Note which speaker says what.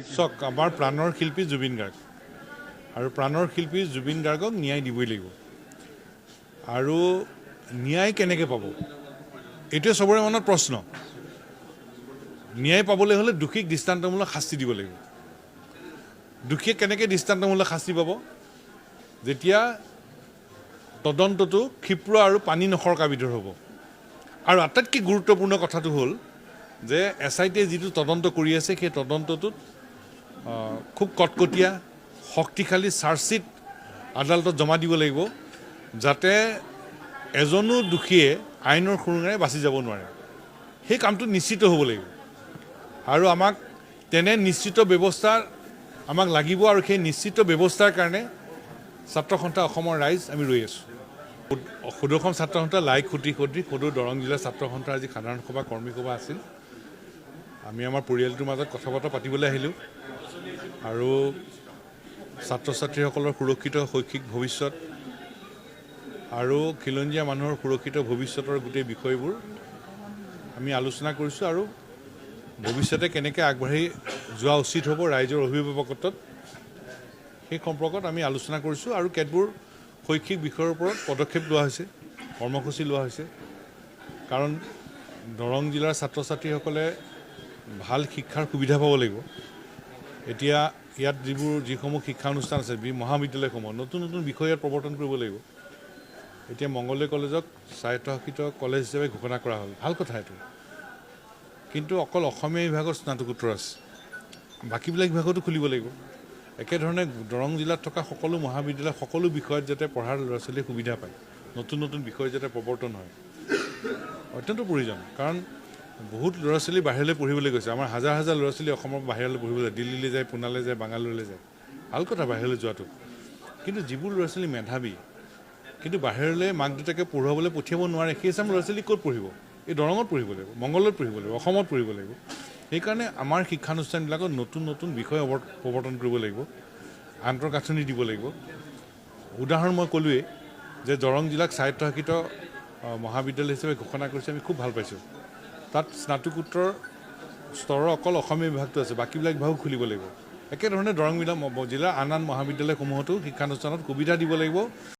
Speaker 1: চক আমাৰ প্ৰাণৰ শিল্পী জুবিন গাৰ্গ আৰু প্ৰাণৰ শিল্পী জুবিন গাৰ্গক ন্যায় দিবই লাগিব আৰু ন্যায় কেনেকৈ পাব এইটোৱে চবৰে মনত প্ৰশ্ন ন্যায় পাবলৈ হ'লে দোষীক দৃষ্টান্তমূলক শাস্তি দিব লাগিব দোষীয়ে কেনেকৈ দৃষ্টান্তমূলক শাস্তি পাব যেতিয়া তদন্তটো ক্ষিপ্ৰ আৰু পানী নসৰকা বিধৰ হ'ব আৰু আটাইতকৈ গুৰুত্বপূৰ্ণ কথাটো হ'ল যে SITয়ে যিটো তদন্ত কৰি আছে সেই তদন্তটোত খুব কটকটীয়া শক্তিশালী চাৰ্জশ্বিট আদালতত জমা দিব লাগিব যাতে এজনো দোষীয়ে আইনৰ সুৰুঙেৰে বাচি যাব নোৱাৰে সেই কামটো নিশ্চিত হ'ব লাগিব আৰু আমাক তেনে নিশ্চিত ব্যৱস্থা আমাক লাগিব আৰু সেই নিশ্চিত ব্যৱস্থাৰ কাৰণে ছাত্ৰ সন্থা অসমৰ ৰাইজ আমি ৰৈ আছোঁ সদৌ ছাত্ৰ সন্থা লাই খুটি সদৌ দৰং জিলা ছাত্ৰ সন্থাৰ আজি সাধাৰণ সভা কৰ্মী সভা আছিল আমি আমাৰ পৰিয়ালটোৰ মাজত কথা বতৰা পাতিবলৈ আহিলোঁ আৰু ছাত্ৰ ছাত্ৰীসকলৰ সুৰক্ষিত শৈক্ষিক ভৱিষ্যত আৰু খিলঞ্জীয়া মানুহৰ সুৰক্ষিত ভৱিষ্যতৰ গোটেই বিষয়বোৰ আমি আলোচনা কৰিছোঁ আৰু ভৱিষ্যতে কেনেকৈ আগবাঢ়ি যোৱা উচিত হ'ব ৰাইজৰ অভিভাৱকত্বত সেই সম্পৰ্কত আমি আলোচনা কৰিছোঁ আৰু কেতবোৰ শৈক্ষিক বিষয়ৰ ওপৰত পদক্ষেপ লোৱা হৈছে কৰ্মসূচী লোৱা হৈছে কাৰণ দৰং জিলাৰ ছাত্ৰ ছাত্ৰীসকলে ভাল শিক্ষাৰ সুবিধা পাব লাগিব এতিয়া ইয়াত যিসমূহ শিক্ষানুষ্ঠান আছে মহাবিদ্যালয়সমূহ নতুন নতুন বিষয় ইয়াত প্ৰৱৰ্তন কৰিব লাগিব এতিয়া মংগলদৈ কলেজক স্বায়ত্তশাসিত কলেজ হিচাপে ঘোষণা কৰা হ'ল ভাল কথা এইটো কিন্তু অকল অসমীয়া বিভাগৰ স্নাতকোত্তৰ আছে বাকীবিলাক বিভাগতো খুলিব লাগিব একেধৰণে দৰং জিলাত থকা সকলো মহাবিদ্যালয় সকলো বিষয়ত যাতে পঢ়াৰ ল'ৰা ছোৱালীয়ে সুবিধা পায় নতুন নতুন বিষয় যাতে প্ৰৱৰ্তন হয় অত্যন্ত প্ৰয়োজন কাৰণ বহুত ল'ৰা ছোৱালী বাহিৰলৈ পঢ়িবলৈ গৈছে আমাৰ হাজাৰ হাজাৰ ল'ৰা ছোৱালী অসমৰ বাহিৰলৈ পঢ়িবলৈ দিল্লীলৈ যায় পুনালৈ যায় বাংগালোৰলৈ যায় ভাল কথা বাহিৰলৈ যোৱাটো কিন্তু যিবোৰ ল'ৰা ছোৱালী মেধাৱী কিন্তু বাহিৰলৈ মাক দেউতাকে পঢ়ুৱাবলৈ পঠিয়াব নোৱাৰে সেই চাম ল'ৰা ছোৱালী ক'ত পঢ়িব এই দৰঙত পঢ়িব লাগিব মংগলদৈত পঢ়িব লাগিব অসমত পঢ়িব লাগিব সেইকাৰণে আমাৰ শিক্ষানুষ্ঠানবিলাকত নতুন নতুন বিষয় প্ৰৱৰ্তন কৰিব লাগিব আন্তঃগাঁথনি দিব লাগিব উদাহৰণ মই ক'লোৱেই যে দৰং জিলাক স্বায়ত্তশাসিত মহাবিদ্যালয় হিচাপে ঘোষণা কৰিছে আমি খুব ভাল পাইছোঁ তাত স্নাতকোত্তৰ স্তৰৰ অকল অসমীয়া বিভাগটো আছে বাকীবিলাক বিভাগো খুলিব লাগিব একেধৰণে দৰং জিলাৰ আন আন মহাবিদ্যালয়সমূহতো শিক্ষানুষ্ঠানত সুবিধা দিব লাগিব